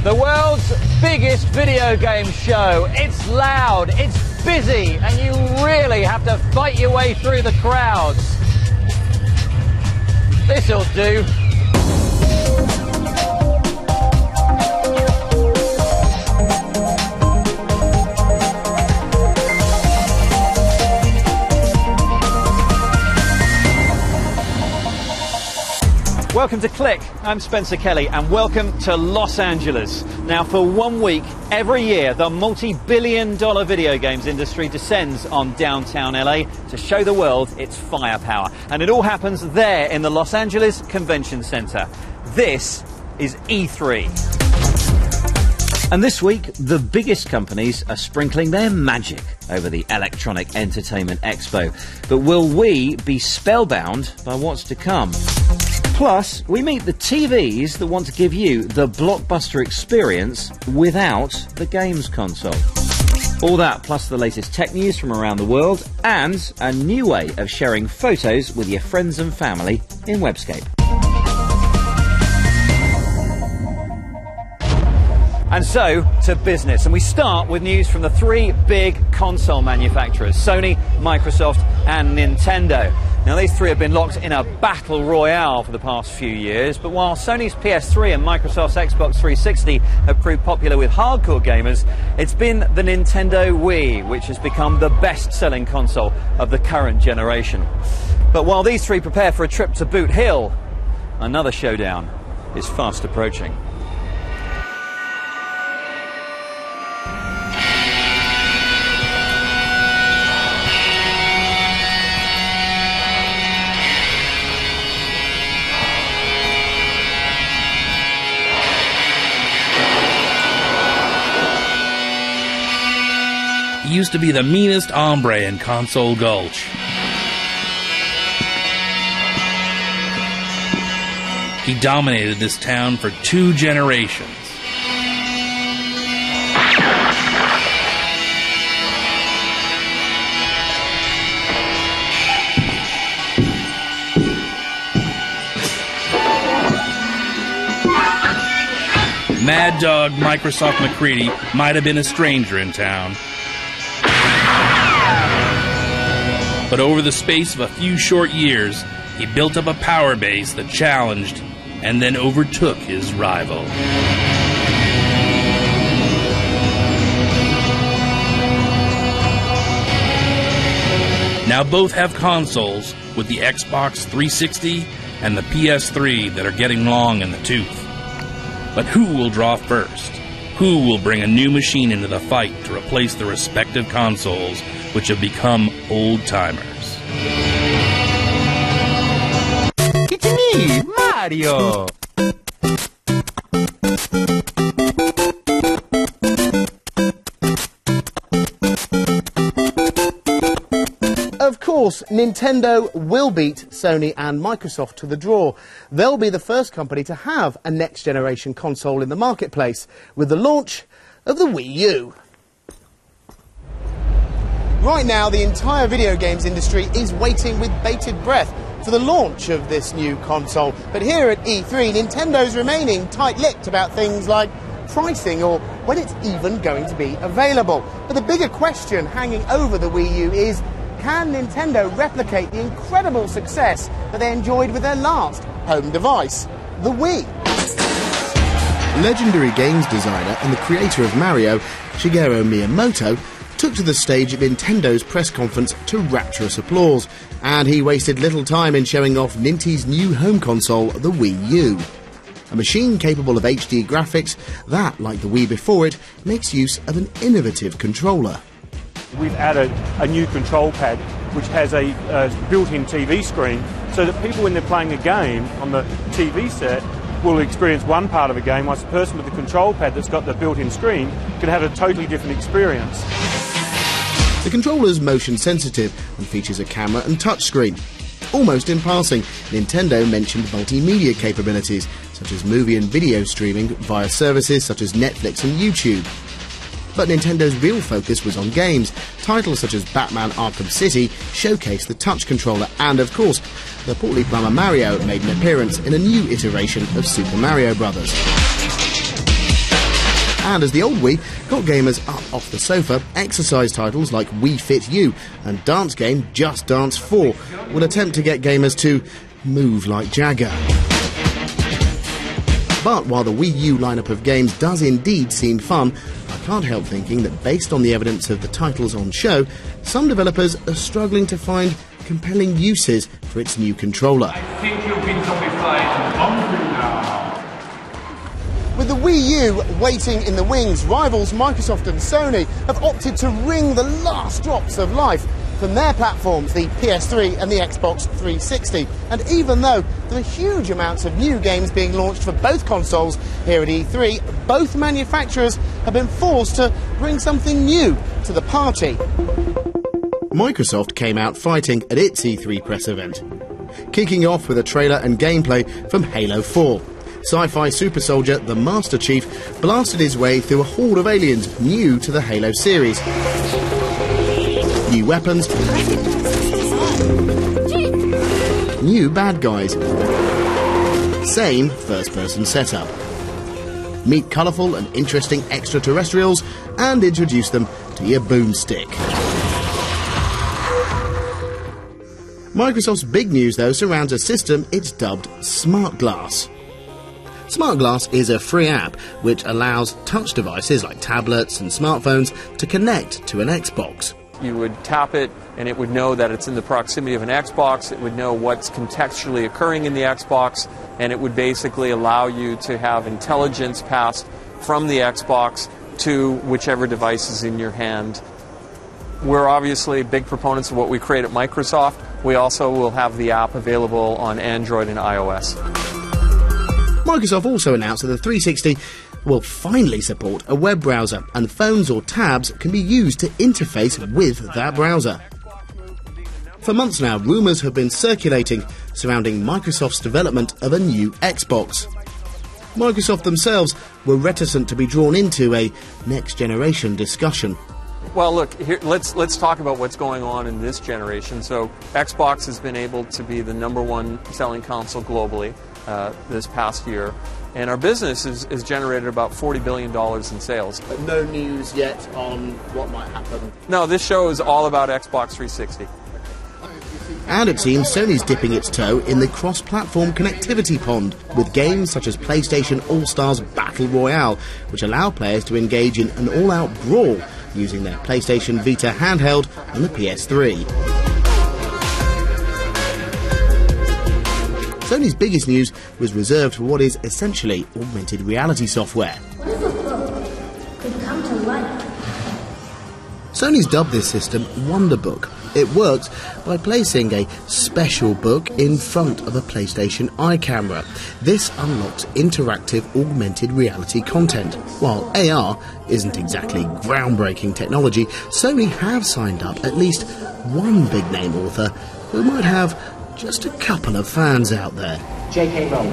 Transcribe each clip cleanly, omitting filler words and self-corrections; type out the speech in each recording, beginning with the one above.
The world's biggest video game show. It's loud, it's busy, and you really have to fight your way through the crowds. This'll do. Welcome to Click. I'm Spencer Kelly and welcome to Los Angeles. Now for 1 week every year the multi-billion-dollar video games industry descends on downtown LA to show the world its firepower. And it all happens there in the Los Angeles Convention Center. This is E3. And this week, the biggest companies are sprinkling their magic over the Electronic Entertainment Expo. But will we be spellbound by what's to come? Plus, we meet the TVs that want to give you the blockbuster experience without the games console. All that plus the latest tech news from around the world and a new way of sharing photos with your friends and family in Webscape. And so, to business. And we start with news from the three big console manufacturers, Sony, Microsoft and Nintendo. Now, these three have been locked in a battle royale for the past few years, but while Sony's PS3 and Microsoft's Xbox 360 have proved popular with hardcore gamers, it's been the Nintendo Wii which has become the best-selling console of the current generation. But while these three prepare for a trip to Boot Hill, another showdown is fast approaching. He used to be the meanest hombre in Console Gulch. He dominated this town for 2 generations. Mad Dog Microsoft McCready might have been a stranger in town. But over the space of a few short years, he built up a power base that challenged and then overtook his rival. Now both have consoles, with the Xbox 360 and the PS3 that are getting long in the tooth. But who will draw first? Who will bring a new machine into the fight to replace the respective consoles which have become old-timers? It's me, Mario! Of course, Nintendo will beat Sony and Microsoft to the draw. They'll be the first company to have a next-generation console in the marketplace with the launch of the Wii U. Right now, the entire video games industry is waiting with bated breath for the launch of this new console. But here at E3, Nintendo's remaining tight-lipped about things like pricing or when it's even going to be available. But the bigger question hanging over the Wii U is, can Nintendo replicate the incredible success that they enjoyed with their last home device, the Wii? Legendary games designer and the creator of Mario, Shigeru Miyamoto, took to the stage at Nintendo's press conference to rapturous applause, and he wasted little time in showing off Nintendo's new home console, the Wii U. A machine capable of HD graphics that, like the Wii before it, makes use of an innovative controller. We've added a new control pad which has a built-in TV screen so that people, when they're playing a game on the TV set, will experience one part of a game, whilst the person with the control pad that's got the built-in screen can have a totally different experience. The controller's motion sensitive and features a camera and touchscreen. Almost in passing, Nintendo mentioned multimedia capabilities, such as movie and video streaming via services such as Netflix and YouTube. But Nintendo's real focus was on games. Titles such as Batman Arkham City showcased the touch controller, and of course, the portly plumber Mario made an appearance in a new iteration of Super Mario Bros. And as the old Wii got gamers up off the sofa, exercise titles like Wii Fit U and dance game Just Dance 4 will attempt to get gamers to move like Jagger. But while the Wii U lineup of games does indeed seem fun, I can't help thinking that based on the evidence of the titles on show, some developers are struggling to find compelling uses for its new controller. I think you've been zombified and hungry now. With the Wii U waiting in the wings, rivals Microsoft and Sony have opted to wring the last drops of life from their platforms, the PS3 and the Xbox 360. And even though there are huge amounts of new games being launched for both consoles here at E3, both manufacturers have been forced to bring something new to the party. Microsoft came out fighting at its E3 press event, kicking off with a trailer and gameplay from Halo 4. Sci-fi super soldier, the Master Chief, blasted his way through a horde of aliens new to the Halo series. New weapons, new bad guys, same first-person setup. Meet colourful and interesting extraterrestrials and introduce them to your boomstick. Microsoft's big news, though, surrounds a system it's dubbed SmartGlass. SmartGlass is a free app which allows touch devices like tablets and smartphones to connect to an Xbox. You would tap it and it would know that it's in the proximity of an Xbox, it would know what's contextually occurring in the Xbox, and it would basically allow you to have intelligence passed from the Xbox to whichever device is in your hand. We're obviously big proponents of what we create at Microsoft. We also will have the app available on Android and iOS. Microsoft also announced that the 360 will finally support a web browser, and phones or tabs can be used to interface with that browser. For months now, rumours have been circulating surrounding Microsoft's development of a new Xbox. Microsoft themselves were reticent to be drawn into a next-generation discussion. Well, look, here, let's talk about what's going on in this generation. So Xbox has been able to be the #1 selling console globally this past year, and our business has generated about $40 billion in sales. But no news yet on what might happen. No, this show is all about Xbox 360. And it seems Sony's dipping its toe in the cross-platform connectivity pond, with games such as PlayStation All-Stars Battle Royale, which allow players to engage in an all-out brawl using their PlayStation Vita handheld and the PS3. Sony's biggest news was reserved for what is essentially augmented reality software. What if a book could come to life? Sony's dubbed this system Wonderbook. It works by placing a special book in front of a PlayStation Eye camera. This unlocks interactive augmented reality content. While AR isn't exactly groundbreaking technology, Sony have signed up at least one big-name author who might have just a couple of fans out there. J.K. Rowling.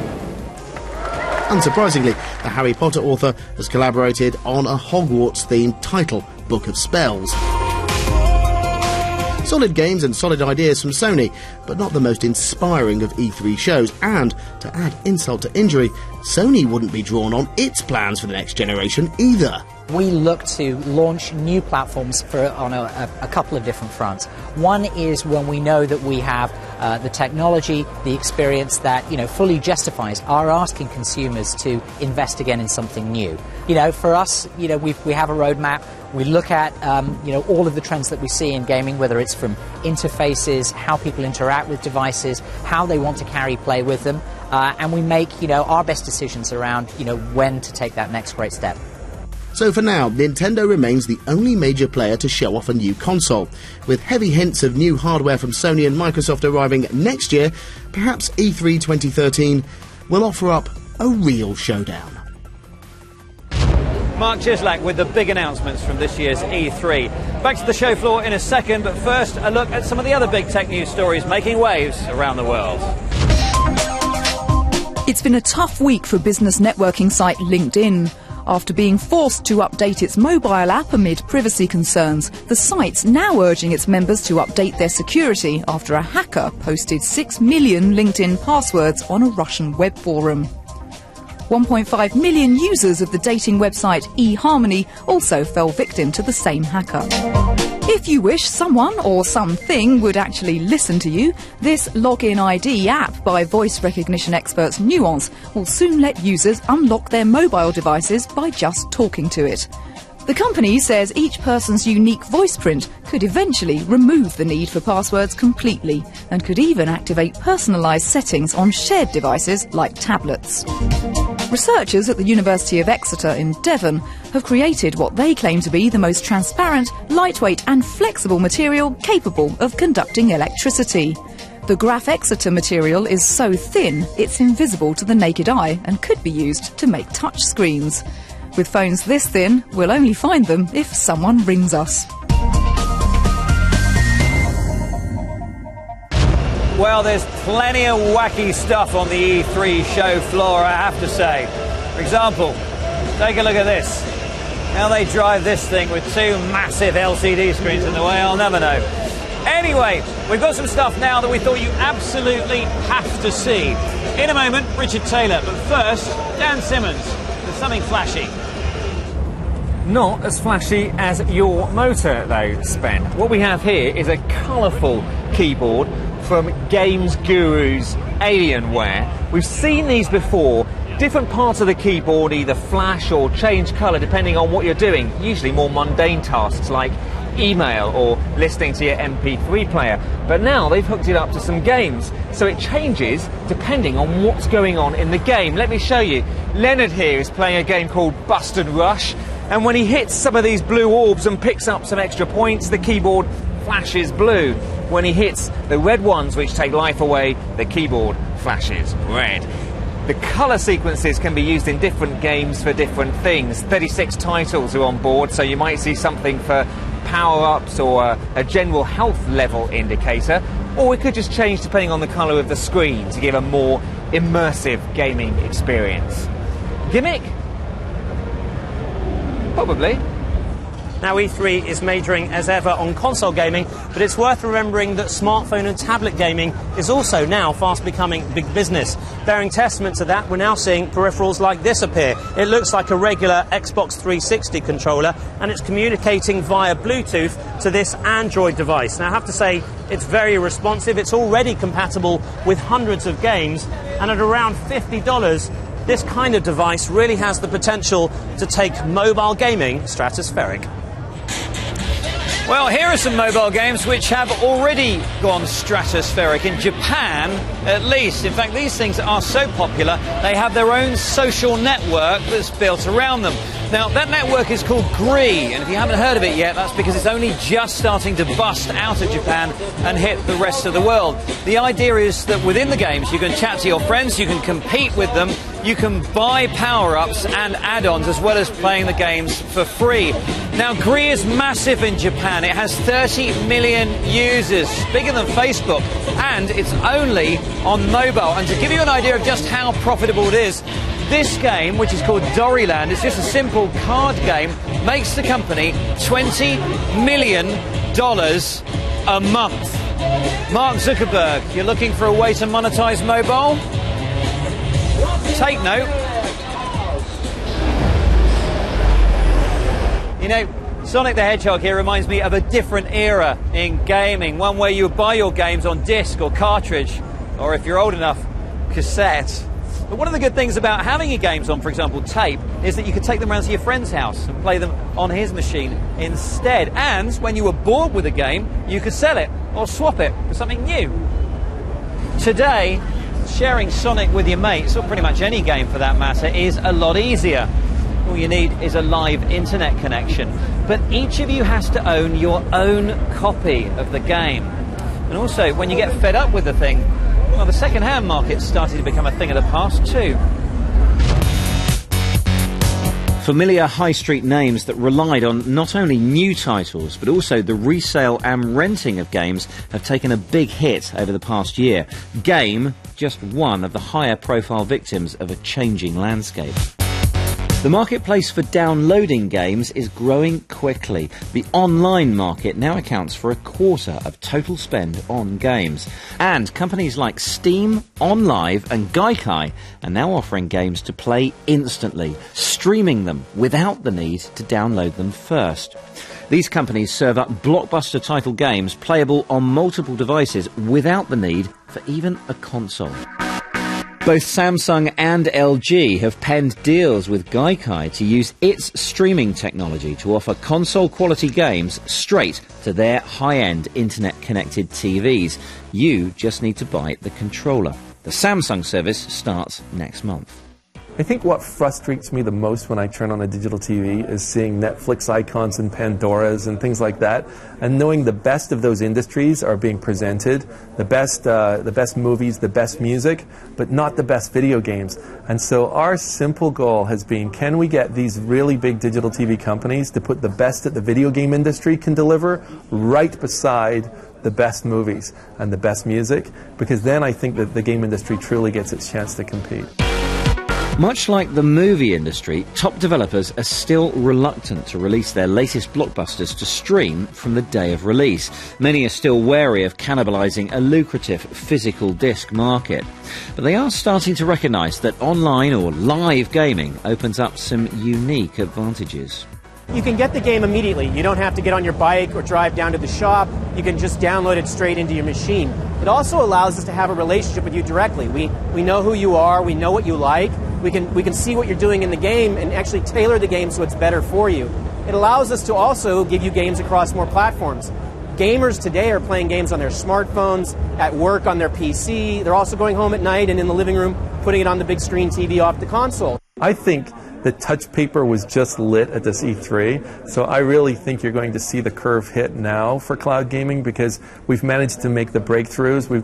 Unsurprisingly, the Harry Potter author has collaborated on a Hogwarts-themed title, Book of Spells. Solid games and solid ideas from Sony, but not the most inspiring of E3 shows. And, to add insult to injury, Sony wouldn't be drawn on its plans for the next generation either. We look to launch new platforms on a couple of different fronts. One is when we know that we have the technology, the experience that fully justifies our asking consumers to invest again in something new. For us, we have a roadmap. We look at all of the trends that we see in gaming, whether it's from interfaces, how people interact with devices, how they want to carry play with them, and we make our best decisions around when to take that next great step. So for now, Nintendo remains the only major player to show off a new console. With heavy hints of new hardware from Sony and Microsoft arriving next year, perhaps E3 2013 will offer up a real showdown. Mark Cieslak with the big announcements from this year's E3. Back to the show floor in a second, but first a look at some of the other big tech news stories making waves around the world. It's been a tough week for business networking site LinkedIn. After being forced to update its mobile app amid privacy concerns, the site's now urging its members to update their security after a hacker posted 6 million LinkedIn passwords on a Russian web forum. 1.5 million users of the dating website eHarmony also fell victim to the same hacker. If you wish someone or something would actually listen to you, this Login ID app by voice recognition experts Nuance will soon let users unlock their mobile devices by just talking to it. The company says each person's unique voice print could eventually remove the need for passwords completely and could even activate personalised settings on shared devices like tablets. Researchers at the University of Exeter in Devon have created what they claim to be the most transparent, lightweight and flexible material capable of conducting electricity. The Graph Exeter material is so thin it's invisible to the naked eye and could be used to make touch screens. With phones this thin, we'll only find them if someone rings us. Well, there's plenty of wacky stuff on the E3 show floor, I have to say. For example, take a look at this. How they drive this thing with two massive LCD screens in the way, I'll never know. Anyway, we've got some stuff now that we thought you absolutely have to see. In a moment, Richard Taylor, but first, Dan Simmons with something flashy. Not as flashy as your motor, though, Spen. What we have here is a colourful keyboard from Games Guru's Alienware. We've seen these before. Different parts of the keyboard either flash or change colour depending on what you're doing, usually more mundane tasks like email or listening to your MP3 player. But now they've hooked it up to some games, so it changes depending on what's going on in the game. Let me show you. Leonard here is playing a game called Bust and Rush, and when he hits some of these blue orbs and picks up some extra points, the keyboard flashes blue. When he hits the red ones which take life away, the keyboard flashes red. The colour sequences can be used in different games for different things. 36 titles are on board, so you might see something for power-ups or a general health level indicator, or it could just change depending on the colour of the screen to give a more immersive gaming experience. Gimmick? Probably. Now E3 is majoring as ever on console gaming, but it's worth remembering that smartphone and tablet gaming is also now fast becoming big business. Bearing testament to that, we're now seeing peripherals like this appear. It looks like a regular Xbox 360 controller, and it's communicating via Bluetooth to this Android device. Now I have to say, it's very responsive. It's already compatible with hundreds of games, and at around $50, this kind of device really has the potential to take mobile gaming stratospheric. Well, here are some mobile games which have already gone stratospheric, in Japan at least. In fact, these things are so popular, they have their own social network that's built around them. Now, that network is called Gree, and if you haven't heard of it yet, that's because it's only just starting to bust out of Japan and hit the rest of the world. The idea is that within the games, you can chat to your friends, you can compete with them, you can buy power-ups and add-ons as well as playing the games for free. Now, Gree is massive in Japan. It has 30 million users, bigger than Facebook, and it's only on mobile. And to give you an idea of just how profitable it is, this game, which is called Doryland, it's just a simple card game, makes the company $20 million a month. Mark Zuckerberg, you're looking for a way to monetize mobile? Take note. You know, Sonic the Hedgehog here reminds me of a different era in gaming, one where you would buy your games on disc or cartridge, or if you're old enough, cassette. But one of the good things about having your games on, for example, tape, is that you could take them around to your friend's house and play them on his machine instead. And when you were bored with a game, you could sell it or swap it for something new. Today, sharing Sonic with your mates, or pretty much any game for that matter, is a lot easier. All you need is a live internet connection. But each of you has to own your own copy of the game. And also, when you get fed up with the thing, well, the second-hand market's started to become a thing of the past too. Familiar high street names that relied on not only new titles but also the resale and renting of games have taken a big hit over the past year. Game, just one of the higher profile victims of a changing landscape. The marketplace for downloading games is growing quickly. The online market now accounts for a quarter of total spend on games. And companies like Steam, OnLive and Gaikai are now offering games to play instantly, streaming them without the need to download them first. These companies serve up blockbuster title games playable on multiple devices without the need for even a console. Both Samsung and LG have penned deals with Gaikai to use its streaming technology to offer console-quality games straight to their high-end internet-connected TVs. You just need to buy the controller. The Samsung service starts next month. I think what frustrates me the most when I turn on a digital TV is seeing Netflix icons and Pandoras and things like that, and knowing the best of those industries are being presented, the best movies, the best music, but not the best video games. And so our simple goal has been, can we get these really big digital TV companies to put the best that the video game industry can deliver right beside the best movies and the best music, because then I think that the game industry truly gets its chance to compete. Much like the movie industry, top developers are still reluctant to release their latest blockbusters to stream from the day of release. Many are still wary of cannibalising a lucrative physical disc market. But they are starting to recognise that online or live gaming opens up some unique advantages. You can get the game immediately. You don't have to get on your bike or drive down to the shop. You can just download it straight into your machine. It also allows us to have a relationship with you directly. We know who you are, we know what you like, we can see what you're doing in the game and actually tailor the game so it's better for you. It allows us to also give you games across more platforms. Gamers today are playing games on their smartphones, at work on their PC. They're also going home at night and in the living room putting it on the big screen TV off the console. I think the touch paper was just lit at this E3, so I really think you're going to see the curve hit now for cloud gaming, because we've managed to make the breakthroughs. We've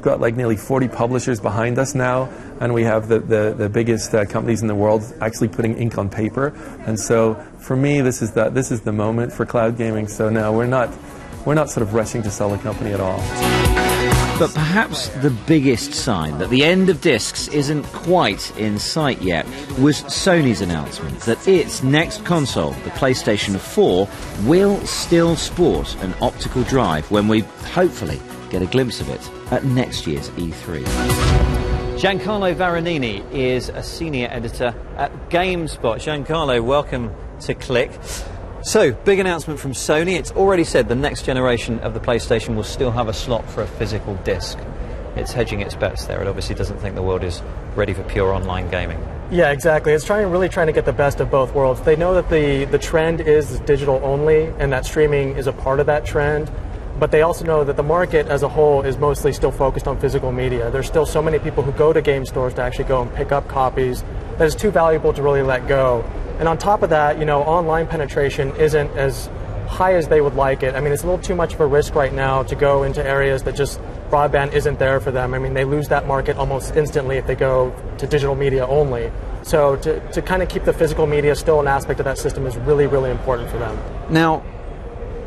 got like nearly 40 publishers behind us now, and we have the biggest companies in the world actually putting ink on paper. And so for me, this is the moment for cloud gaming. So no, we're not sort of rushing to sell a company at all. But perhaps the biggest sign that the end of discs isn't quite in sight yet was Sony's announcement that its next console, the PlayStation 4, will still sport an optical drive when we hopefully get a glimpse of it at next year's E3. Giancarlo Varanini is a senior editor at GameSpot. Giancarlo, welcome to Click. So, big announcement from Sony. It's already said the next generation of the PlayStation will still have a slot for a physical disc. It's hedging its bets there. It obviously doesn't think the world is ready for pure online gaming. Yeah, exactly. It's really trying to get the best of both worlds. They know that the trend is digital only and that streaming is a part of that trend. But they also know that the market as a whole is mostly still focused on physical media. There's still so many people who go to game stores to actually go and pick up copies that is too valuable to really let go. And on top of that, online penetration isn't as high as they would like it. I mean, it's a little too much of a risk right now to go into areas that just broadband isn't there for them. I mean, they lose that market almost instantly if they go to digital media only. So to kind of keep the physical media still an aspect of that system is really, really important for them. Now,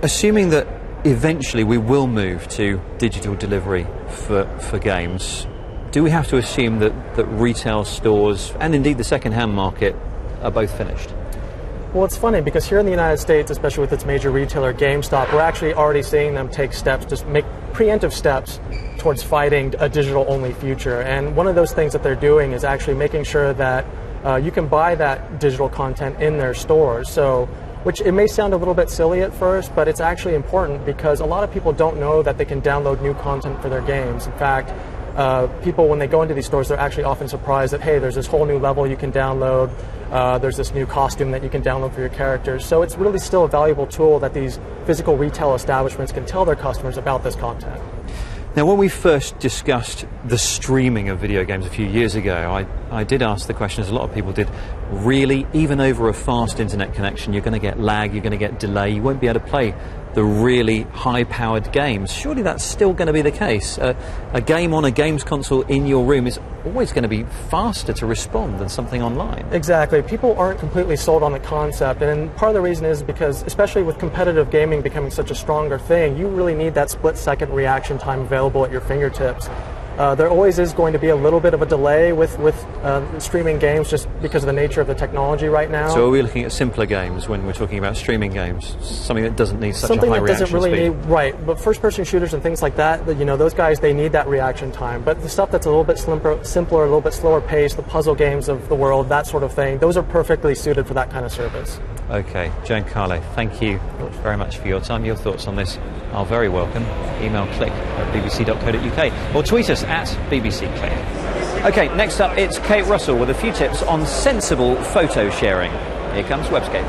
assuming that eventually we will move to digital delivery for games, do we have to assume that retail stores and indeed the second-hand market are both finished? Well, it's funny because here in the United States, especially with its major retailer GameStop, we're actually already seeing them take steps, just make preemptive steps towards fighting a digital-only future. And one of those things that they're doing is actually making sure that you can buy that digital content in their stores. So, which it may sound a little bit silly at first, but it's actually important because a lot of people don't know that they can download new content for their games. In fact, people, when they go into these stores, they're actually often surprised that, hey, there's this whole new level you can download, there's this new costume that you can download for your characters. So it's really still a valuable tool that these physical retail establishments can tell their customers about this content. Now, when we first discussed the streaming of video games a few years ago, I did ask the question, as a lot of people did, really, even over a fast internet connection, you're going to get lag, you're going to get delay, you won't be able to play the really high-powered games. Surely that's still going to be the case. A game on a games console in your room is always going to be faster to respond than something online. Exactly. People aren't completely sold on the concept, and part of the reason is because, especially with competitive gaming becoming such a stronger thing, you really need that split-second reaction time available at your fingertips. There always is going to be a little bit of a delay with streaming games just because of the nature of the technology right now. So are we looking at simpler games when we're talking about streaming games? Something that doesn't need such Something a high that reaction doesn't really speed? need, right, but first-person shooters and things like that, you know, those guys, they need that reaction time. But the stuff that's a little bit simpler, a little bit slower paced, the puzzle games of the world, that sort of thing, those are perfectly suited for that kind of service. Okay, Giancarlo, thank you very much for your time. Your thoughts on this are very welcome. Email click@bbc.co.uk or tweet us at bbcclick. Okay, next up it's Kate Russell with a few tips on sensible photo sharing. Here comes Webscape.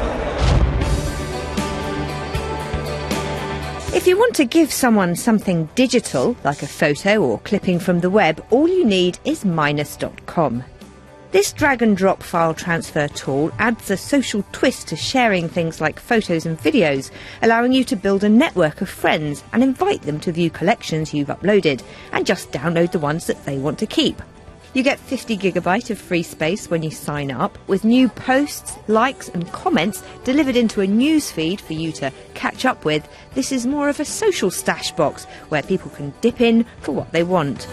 If you want to give someone something digital, like a photo or clipping from the web, all you need is minus.com. This drag-and-drop file transfer tool adds a social twist to sharing things like photos and videos, allowing you to build a network of friends and invite them to view collections you've uploaded, and just download the ones that they want to keep. You get 50 GB of free space when you sign up, with new posts, likes and comments delivered into a news feed for you to catch up with. This is more of a social stash box where people can dip in for what they want.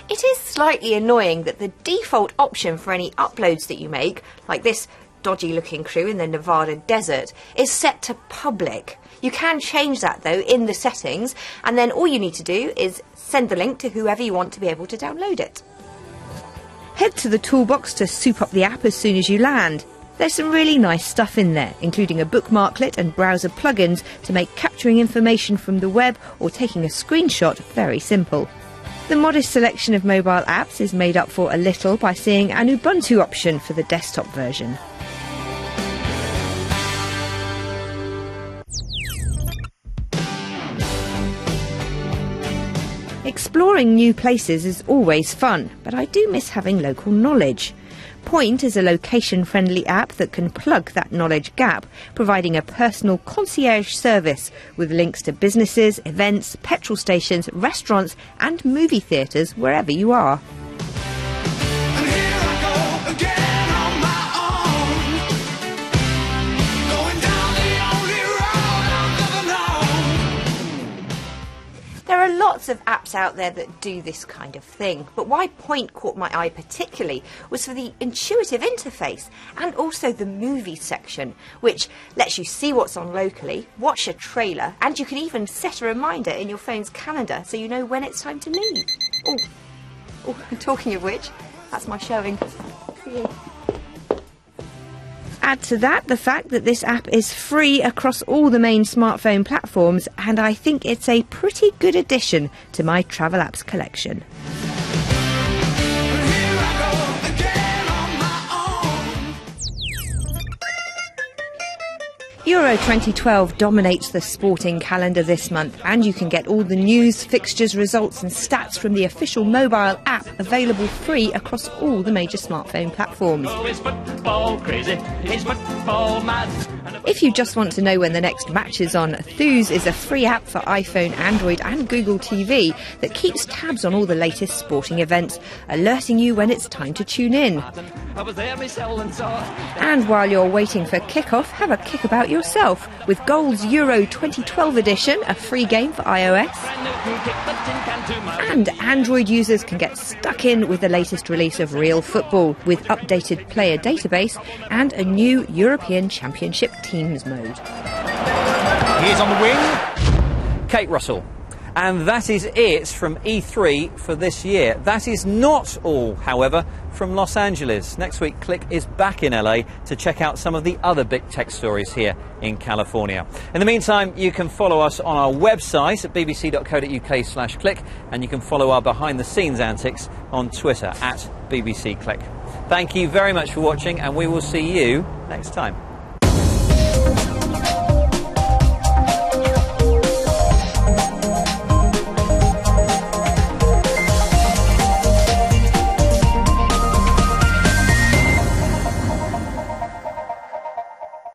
It is slightly annoying that the default option for any uploads that you make, like this dodgy looking crew in the Nevada desert, is set to public. You can change that though in the settings, and then all you need to do is send the link to whoever you want to be able to download it. Head to the toolbox to soup up the app as soon as you land. There's some really nice stuff in there, including a bookmarklet and browser plugins to make capturing information from the web or taking a screenshot very simple. The modest selection of mobile apps is made up for a little by seeing an Ubuntu option for the desktop version. Exploring new places is always fun, but I do miss having local knowledge. Poynt is a location-friendly app that can plug that knowledge gap, providing a personal concierge service with links to businesses, events, petrol stations, restaurants and movie theatres wherever you are. There are lots of apps out there that do this kind of thing, but why Poynt caught my eye particularly was for the intuitive interface and also the movie section, which lets you see what's on locally, watch a trailer, and you can even set a reminder in your phone's calendar so you know when it's time to leave. Oh, talking of which, that's my showing. Add to that the fact that this app is free across all the main smartphone platforms, and I think it's a pretty good addition to my travel apps collection. Euro 2012 dominates the sporting calendar this month, and you can get all the news, fixtures, results and stats from the official mobile app, available free across all the major smartphone platforms. If you just want to know when the next match is on, Thuse is a free app for iPhone, Android and Google TV that keeps tabs on all the latest sporting events, alerting you when it's time to tune in. And while you're waiting for kick-off, have a kick about yourself with Goal's Euro 2012 edition, a free game for iOS. And Android users can get stuck in with the latest release of Real Football with updated player database and a new European Championship Teams mode. Here's on the wing, Kate Russell. And that is it from E3 for this year. That is not all, however, from Los Angeles. Next week, Click is back in LA to check out some of the other big tech stories here in California. In the meantime, you can follow us on our website at bbc.co.uk/click, and you can follow our behind-the-scenes antics on Twitter at @BBCClick. Thank you very much for watching, and we will see you next time.